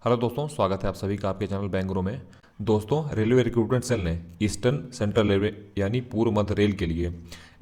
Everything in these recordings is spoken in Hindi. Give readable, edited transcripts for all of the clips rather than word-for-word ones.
हेलो दोस्तों, स्वागत है आप सभी का आपके चैनल बैंगरो में। दोस्तों, रेलवे रिक्रूटमेंट सेल ने ईस्टर्न सेंट्रल रेलवे यानी पूर्व मध्य रेल के लिए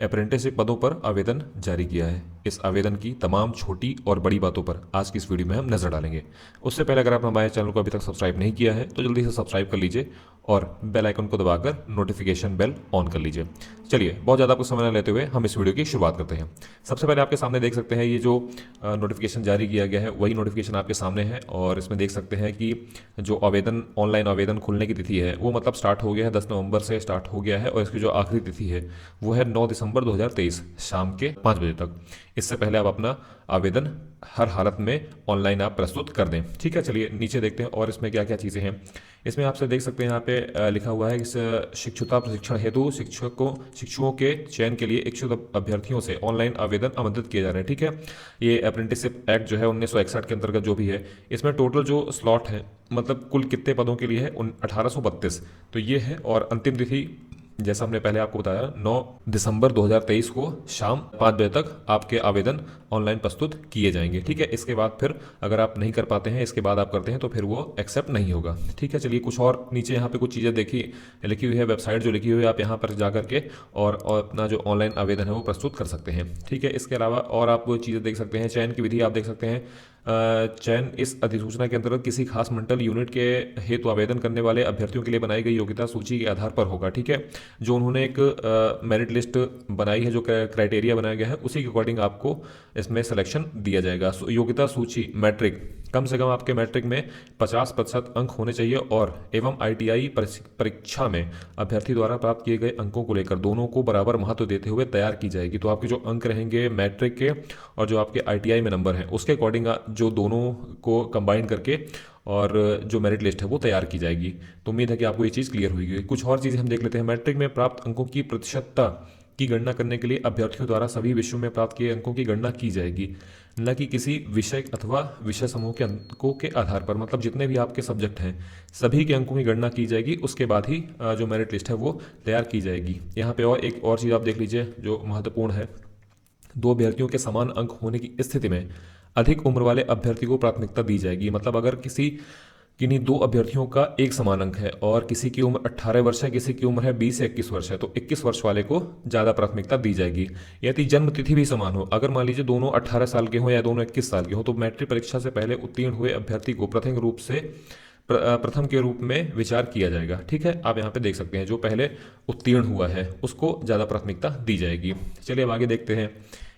अप्रेंटिसशिप पदों पर आवेदन जारी किया है। इस आवेदन की तमाम छोटी और बड़ी बातों पर आज की इस वीडियो में हम नजर डालेंगे। उससे पहले अगर आपने हमारे चैनल को अभी तक सब्सक्राइब नहीं किया है तो जल्दी से सब्सक्राइब कर लीजिए और बेल आइकन को दबाकर नोटिफिकेशन बेल ऑन कर लीजिए। चलिए, बहुत ज़्यादा आपको समय न लेते हुए हम इस वीडियो की शुरुआत करते हैं। सबसे पहले आपके सामने देख सकते हैं ये जो नोटिफिकेशन जारी किया गया है वही नोटिफिकेशन आपके सामने है और इसमें देख सकते हैं कि जो आवेदन ऑनलाइन आवेदन खुलने की तिथि है वो मतलब स्टार्ट हो गया है, 10 नवंबर से स्टार्ट हो गया है और इसकी जो आखिरी तिथि है वो है 9 दिसंबर 2023 शाम के 5 बजे तक। इससे पहले आप अपना आवेदन हर हालत में ऑनलाइन आप प्रस्तुत कर दें। ठीक है, चलिए नीचे देखते हैं और इसमें क्या क्या चीज़ें हैं। इसमें आपसे देख सकते हैं यहाँ पे लिखा हुआ है कि शिक्षुता प्रशिक्षण हेतु शिक्षुओं के चयन के लिए इच्छुक अभ्यर्थियों से ऑनलाइन आवेदन आमंत्रित किए जा रहे हैं। ठीक है, ये अप्रेंटिसशिप एक्ट जो है 1961 के अंतर्गत जो भी है, इसमें टोटल जो स्लॉट है मतलब कुल कितने पदों के लिए है 1832 तो ये है। और अंतिम तिथि जैसा हमने पहले आपको बताया 9 दिसंबर 2023 को शाम 5 बजे तक आपके आवेदन ऑनलाइन प्रस्तुत किए जाएंगे। ठीक है, इसके बाद फिर अगर आप नहीं कर पाते हैं, इसके बाद आप करते हैं तो फिर वो एक्सेप्ट नहीं होगा। ठीक है, चलिए कुछ और नीचे यहाँ पे कुछ चीज़ें देखी लिखी हुई है, वेबसाइट जो लिखी हुई है आप यहाँ पर जा करके और अपना जो ऑनलाइन आवेदन है वो प्रस्तुत कर सकते हैं। ठीक है, इसके अलावा और आप वो चीज़ें देख सकते हैं, चयन की विधि आप देख सकते हैं। चयन इस अधिसूचना के अंतर्गत किसी खास मंडल यूनिट के हेतु आवेदन करने वाले अभ्यर्थियों के लिए बनाई गई योग्यता सूची के आधार पर होगा। ठीक है, जो उन्होंने एक मेरिट लिस्ट बनाई है, जो क्राइटेरिया बनाया गया है उसी के अकॉर्डिंग आपको इसमें सिलेक्शन दिया जाएगा। योग्यता सूची मैट्रिक, कम से कम आपके मैट्रिक में 50% अंक होने चाहिए और एवं आईटीआई परीक्षा में अभ्यर्थी द्वारा प्राप्त किए गए अंकों को लेकर दोनों को बराबर महत्व देते हुए तैयार की जाएगी। तो आपके जो अंक रहेंगे मैट्रिक के और जो आपके आईटीआई में नंबर हैं उसके अकॉर्डिंग जो दोनों को कंबाइन करके और जो मेरिट लिस्ट है वो तैयार की जाएगी। तो उम्मीद है कि आपको ये चीज़ क्लियर हुई। कुछ और चीज़ें हम देख लेते हैं। मैट्रिक में प्राप्त अंकों की प्रतिशतता की गणना करने के लिए अभ्यर्थियों द्वारा सभी विषयों में प्राप्त किए अंकों की गणना की जाएगी, न कि किसी विषय अथवा विषय समूह के अंकों के आधार पर। मतलब जितने भी आपके सब्जेक्ट हैं सभी के अंकों की गणना की जाएगी, उसके बाद ही जो मेरिट लिस्ट है वो तैयार की जाएगी। यहाँ पे और एक और चीज़ आप देख लीजिए जो महत्वपूर्ण है। दो अभ्यर्थियों के समान अंक होने की स्थिति में अधिक उम्र वाले अभ्यर्थी को प्राथमिकता दी जाएगी। मतलब अगर किन्हीं दो अभ्यर्थियों का एक समान अंक है और किसी की उम्र 18 वर्ष है, किसी की उम्र है 20 से 21 वर्ष है, तो 21 वर्ष वाले को ज़्यादा प्राथमिकता दी जाएगी। यदि जन्म तिथि भी समान हो, अगर मान लीजिए दोनों 18 साल के हों या दोनों 21 साल के हों, तो मैट्रिक परीक्षा से पहले उत्तीर्ण हुए अभ्यर्थी को प्रथम के रूप में विचार किया जाएगा। ठीक है, आप यहाँ पे देख सकते हैं जो पहले उत्तीर्ण हुआ है उसको ज़्यादा प्राथमिकता दी जाएगी। चलिए अब आगे देखते हैं।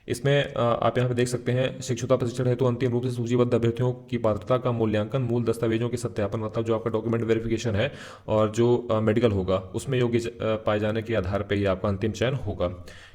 इसमें आप यहाँ पे देख सकते हैं शिक्षुता प्रशिक्षण हेतु अंतिम रूप से सूचीबद्ध अभ्यर्थियों की पात्रता का मूल्यांकन मूल दस्तावेजों के सत्यापन, मतलब जो आपका डॉक्यूमेंट वेरिफिकेशन है और जो मेडिकल होगा उसमें योग्य पाए जाने के आधार पर ही आपका अंतिम चयन होगा।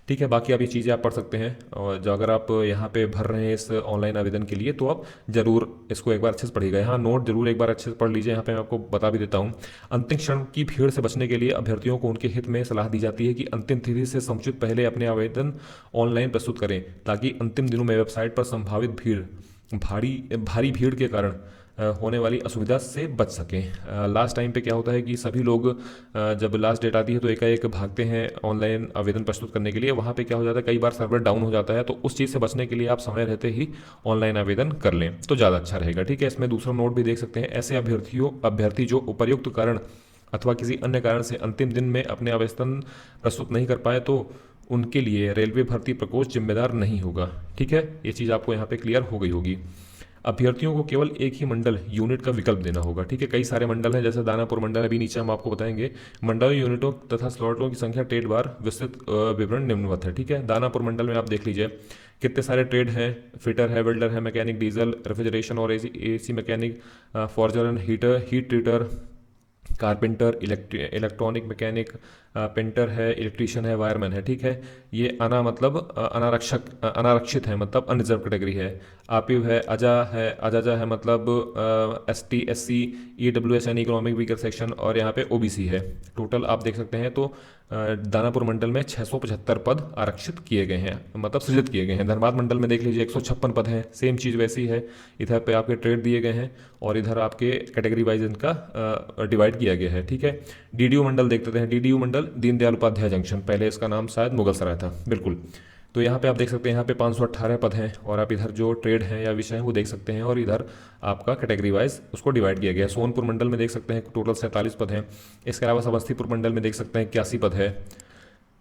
ठीक है, बाकी आप ये चीज़ें आप पढ़ सकते हैं और जो अगर आप यहाँ पे भर रहे हैं इस ऑनलाइन आवेदन के लिए तो आप जरूर इसको एक बार अच्छे से पढ़िएगा। यहाँ नोट जरूर एक बार अच्छे से पढ़ लीजिए। यहाँ पे मैं आपको बता भी देता हूँ, अंतिम क्षण की भीड़ से बचने के लिए अभ्यर्थियों को उनके हित में सलाह दी जाती है कि अंतिम तिथि से समुचित पहले अपने आवेदन ऑनलाइन प्रस्तुत करें, ताकि अंतिम दिनों में वेबसाइट पर संभावित भारी भीड़ के कारण होने वाली असुविधा से बच सकें। लास्ट टाइम पे क्या होता है कि सभी लोग जब लास्ट डेट आती है तो एकाएक भागते हैं ऑनलाइन आवेदन प्रस्तुत करने के लिए। वहाँ पे क्या हो जाता है, कई बार सर्वर डाउन हो जाता है, तो उस चीज़ से बचने के लिए आप समय रहते ही ऑनलाइन आवेदन कर लें तो ज़्यादा अच्छा रहेगा। ठीक है, इसमें दूसरा नोट भी देख सकते हैं। ऐसे अभ्यर्थी जो उपर्युक्त कारण अथवा किसी अन्य कारण से अंतिम दिन में अपने आवेदन प्रस्तुत नहीं कर पाए तो उनके लिए रेलवे भर्ती प्रकोष्ठ जिम्मेदार नहीं होगा। ठीक है, ये चीज़ आपको यहाँ पे क्लियर हो गई होगी। अभ्यर्थियों को केवल एक ही मंडल यूनिट का विकल्प देना होगा। ठीक है, कई सारे मंडल हैं, जैसे दानापुर मंडल अभी नीचे हम आपको बताएंगे। मंडल यूनिटों तथा स्लॉटों की संख्या ट्रेड बार विस्तृत विवरण निम्नवत है। ठीक है, दानापुर मंडल में आप देख लीजिए कितने सारे ट्रेड हैं। फिटर है, वेल्डर है, मैकेनिक डीजल, रेफ्रिजरेशन और AC mechanic, forger and heat treater, carpenter, electronic mechanic, painter है, इलेक्ट्रीशियन है, वायरमैन है। ठीक है, ये मतलब अनारक्षित है, मतलब अनरिजर्व कैटेगरी है। आपिव है, अजाजा है, मतलब ST SC EWS यानी इकोनॉमिक वीकर सेक्शन, और यहाँ पे OBC है। टोटल आप देख सकते हैं तो दानापुर मंडल में 675 पद आरक्षित किए गए हैं, मतलब सृजित किए गए हैं। धनबाद मंडल में देख लीजिए 156 पद हैं, सेम चीज़ वैसी है। इधर पे आपके ट्रेड दिए गए हैं और इधर आपके कैटेगरी वाइज इनका डिवाइड किया गया है। ठीक है, DDU मंडल देख लेते हैं। DDU मंडल दीनदयाल उपाध्याय जंक्शन, पहले इसका नाम शायद मुगलसराय था, बिल्कुल। तो यहाँ पे आप देख सकते हैं, यहाँ पे 518 पद हैं और आप इधर जो ट्रेड हैं या विषय हैं वो देख सकते हैं और इधर आपका कैटेगरी वाइज उसको डिवाइड किया गया है। सोनपुर मंडल में देख सकते हैं टोटल 47 पद हैं। इसके अलावा समस्तीपुर मंडल में देख सकते हैं 81 पद है।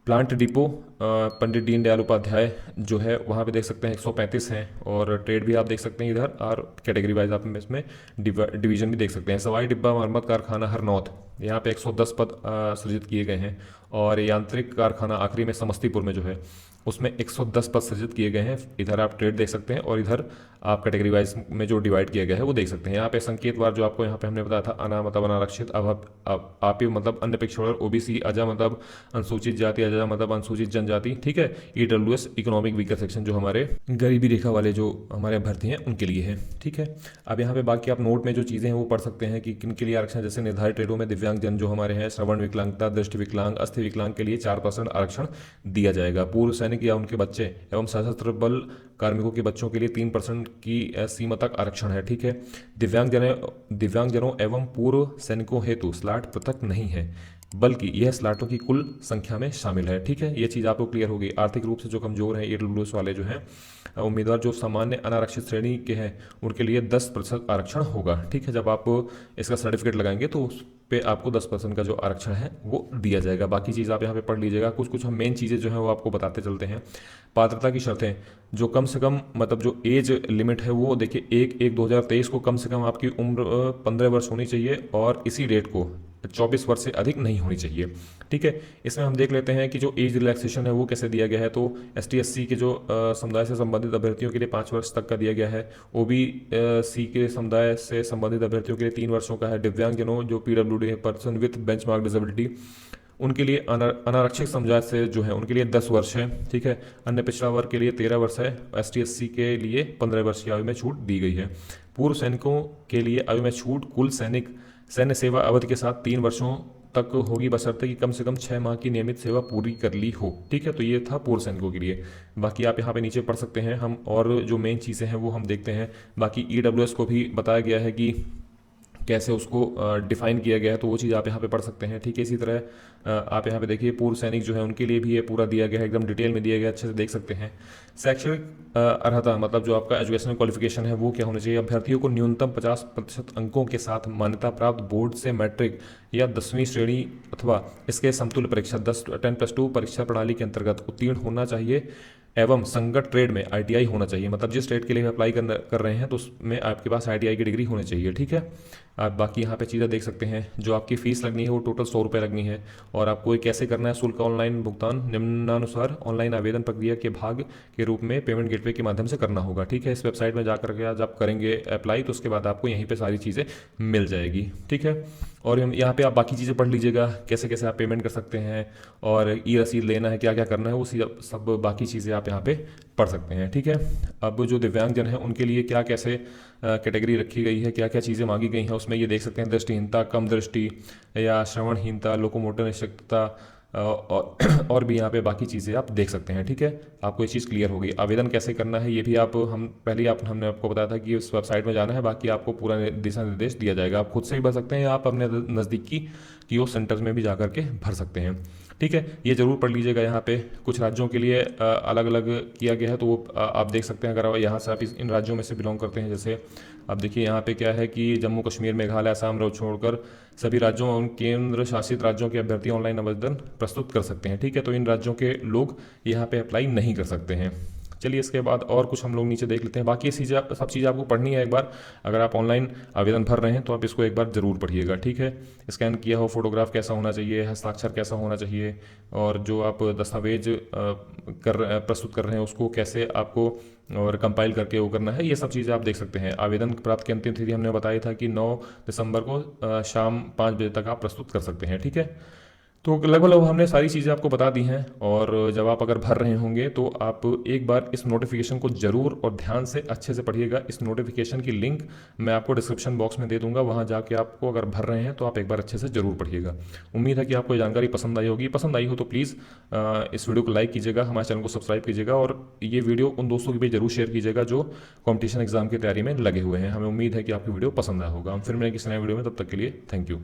प्लांट डिपो पंडित दीनदयाल उपाध्याय जो है वहाँ पे देख सकते हैं 135 हैं और ट्रेड भी आप देख सकते हैं इधर और कैटेगरी वाइज आप इसमें डिवीजन भी देख सकते हैं। सवाई डिब्बा मरम्मत कारखाना हरनौत, यहाँ पे 110 पद सृजित किए गए हैं और यांत्रिक कारखाना आखिरी में समस्तीपुर में जो है उसमें 110 पद सृजित किए गए हैं। इधर आप ट्रेड देख सकते हैं और इधर आप कैटेगरी वाइज में जो डिवाइड किया गया है वो देख सकते हैं। यहाँ पे संकेतवार जो आपको यहाँ पे हमने बताया था अना मतलब अनारक्षित, अब आप मतलब अन्य पिछड़े, ओबीसी, अजा मतलब अनुसूचित जाति, अजा मतलब अनुसूचित जनजाति, ठीक है। ईडब्ल्यूएस इकोनॉमिक वीकर सेक्शन जो हमारे गरीबी रेखा वाले जो हमारे अभ्यर्थी हैं उनके लिए है, ठीक है। अब यहाँ पे बाकी आप नोट में जो चीज़ें हैं वो पढ़ सकते हैं कि किन के लिए आरक्षण, जैसे निर्धारित ट्रेडों में दिव्यांग जन जो हमारे हैं, श्रवण विकलांगता, दृष्टि विकलांग, अस्थि विकलांग के लिए 4% आरक्षण दिया जाएगा। पूर्व सैनिक या उनके बच्चे एवं सशस्त्र बल कार्मिकों के बच्चों के लिए 3% की सीमा तक आरक्षण है, ठीक है। दिव्यांगजनों एवं पूर्व सैनिकों हेतु स्लॉट पृथक नहीं है बल्कि यह स्लॉटों की कुल संख्या में शामिल है, ठीक है। ये चीज़ आपको क्लियर होगी। आर्थिक रूप से जो कमजोर हैं ईडब्ल्यूएस वाले जो हैं उम्मीदवार जो सामान्य अनारक्षित श्रेणी के हैं उनके लिए 10% आरक्षण होगा, ठीक है। जब आप इसका सर्टिफिकेट लगाएंगे तो उस पे आपको 10% का जो आरक्षण है वो दिया जाएगा। बाकी चीज़ आप यहाँ पे पढ़ लीजिएगा। कुछ हम मेन चीज़ें जो है वो आपको बताते चलते हैं। पात्रता की शर्तें, जो कम से कम मतलब जो एज लिमिट है वो देखिए 1/1/2023 को कम से कम आपकी उम्र 15 वर्ष होनी चाहिए और इसी डेट को 24 वर्ष से अधिक नहीं होनी चाहिए, ठीक है। इसमें हम देख लेते हैं कि जो एज रिलैक्सेशन है वो कैसे दिया गया है। तो ST/SC के जो समुदाय से संबंधित अभ्यर्थियों के लिए 5 वर्ष तक का दिया गया है। OBC के समुदाय से संबंधित अभ्यर्थियों के लिए 3 वर्षों का है। दिव्यांगजनों जो PWD person with benchmark disability उनके लिए अनारक्षित समुदाय से जो है उनके लिए 10 वर्ष है, ठीक है। अन्य पिछड़ा वर्ग के लिए 13 वर्ष है। ST/SC के लिए 15 वर्ष की आयु में छूट दी गई है। पूर्व सैनिकों के लिए आयु में छूट कुल सैन्य सेवा अवधि के साथ 3 वर्षों तक होगी बशर्ते कि कम से कम 6 माह की नियमित सेवा पूरी कर ली हो, ठीक है। तो ये था पूर्व सैनिकों के लिए। बाकी आप यहाँ पे नीचे पढ़ सकते हैं हम और जो मेन चीज़ें हैं वो हम देखते हैं। बाकी ईडब्ल्यूएस को भी बताया गया है कि कैसे उसको डिफाइन किया गया है, तो वो चीज़ आप यहाँ पे पढ़ सकते हैं, ठीक है। इसी तरह आप यहाँ पे देखिए पूर्व सैनिक जो है उनके लिए भी ये पूरा दिया गया है, एकदम डिटेल में दिया गया है, अच्छे से देख सकते हैं। शैक्षणिक अर्हता मतलब जो आपका एजुकेशनल क्वालिफिकेशन है वो क्या होना चाहिए। अभ्यर्थियों को न्यूनतम 50% अंकों के साथ मान्यता प्राप्त बोर्ड से मैट्रिक या 10वीं श्रेणी अथवा इसके समतुल्य परीक्षा 10+2 परीक्षा प्रणाली के अंतर्गत उत्तीर्ण होना चाहिए एवं संगत ट्रेड में ITI होना चाहिए। मतलब जिस ट्रेड के लिए अप्लाई कर रहे हैं तो उसमें आपके पास ITI की डिग्री होनी चाहिए, ठीक है। आप बाकी यहाँ पे चीज़ें देख सकते हैं। जो आपकी फ़ीस लगनी है वो टोटल 100 रुपये लगनी है और आपको ये कैसे करना है। शुल्क ऑनलाइन भुगतान निम्नानुसार ऑनलाइन आवेदन प्रक्रिया के भाग के रूप में पेमेंट गेटवे के माध्यम से करना होगा, ठीक है। इस वेबसाइट में जाकर के जब करेंगे अप्लाई तो उसके बाद आपको यहीं पर सारी चीज़ें मिल जाएगी, ठीक है। और यहाँ पे आप बाकी चीज़ें पढ़ लीजिएगा, कैसे कैसे आप पेमेंट कर सकते हैं और ई-रसीद लेना है, क्या क्या करना है, वो सब बाकी चीज़ें आप यहाँ पे पढ़ सकते हैं, ठीक है। अब जो दिव्यांगजन है उनके लिए क्या कैसे कैटेगरी रखी गई है, क्या क्या चीज़ें मांगी गई हैं, उसमें ये देख सकते हैं। दृष्टिहीनता, कम दृष्टि या श्रवणहीनता, लोकोमोटर निःशक्तता और भी यहाँ पे बाकी चीज़ें आप देख सकते हैं, ठीक है। आपको ये चीज़ क्लियर होगी। आवेदन कैसे करना है ये भी हमने आपको बताया था कि उस वेबसाइट में जाना है। बाकी आपको पूरा दिशा निर्देश दिया जाएगा। आप खुद से ही भर सकते हैं या आप अपने नज़दीकी कियो सेंटर्स में भी जा करके भर सकते हैं, ठीक है। ये जरूर पढ़ लीजिएगा। यहाँ पे कुछ राज्यों के लिए अलग अलग किया गया है तो वो आप देख सकते हैं। अगर यहाँ से आप इन राज्यों में से बिलोंग करते हैं, जैसे अब देखिए यहाँ पे क्या है कि जम्मू कश्मीर, मेघालय, असम छोड़कर सभी राज्यों और केंद्र शासित राज्यों के अभ्यर्थी ऑनलाइन आवेदन प्रस्तुत कर सकते हैं, ठीक है। तो इन राज्यों के लोग यहाँ पे अप्लाई नहीं कर सकते हैं। चलिए इसके बाद और कुछ हम लोग नीचे देख लेते हैं। बाकी सब चीज़ें आपको पढ़नी है एक बार। अगर आप ऑनलाइन आवेदन भर रहे हैं तो आप इसको एक बार ज़रूर पढ़िएगा, ठीक है। स्कैन किया हो फोटोग्राफ कैसा होना चाहिए, हस्ताक्षर कैसा होना चाहिए और जो आप दस्तावेज प्रस्तुत कर रहे हैं उसको कैसे आपको और कंपाइल करके वो करना है, ये सब चीज़ें आप देख सकते हैं। आवेदन प्राप्त की अंतिम तिथि हमने बताया था कि 9 दिसंबर को शाम 5 बजे तक आप प्रस्तुत कर सकते हैं, ठीक है। तो लगभग हमने सारी चीज़ें आपको बता दी हैं और जब आप अगर भर रहे होंगे तो आप एक बार इस नोटिफिकेशन को ज़रूर और ध्यान से अच्छे से पढ़िएगा। इस नोटिफिकेशन की लिंक मैं आपको डिस्क्रिप्शन बॉक्स में दे दूंगा, वहाँ जाके आपको अगर भर रहे हैं तो आप एक बार अच्छे से ज़रूर पढ़िएगा। उम्मीद है कि आपको ये जानकारी पसंद आई होगी। पसंद आई हो तो प्लीज़ इस वीडियो को लाइक कीजिएगा, हमारे चैनल को सब्सक्राइब कीजिएगा और ये वीडियो उन दोस्तों के भी जरूर शेयर कीजिएगा जो कॉम्पिटिशन एग्जाम की तैयारी में लगे हुए हैं। हमें उम्मीद है कि आपकी वीडियो पसंद आया होगा। हम फिर मिलेंगे किसी नए वीडियो में, तब तक के लिए थैंक यू।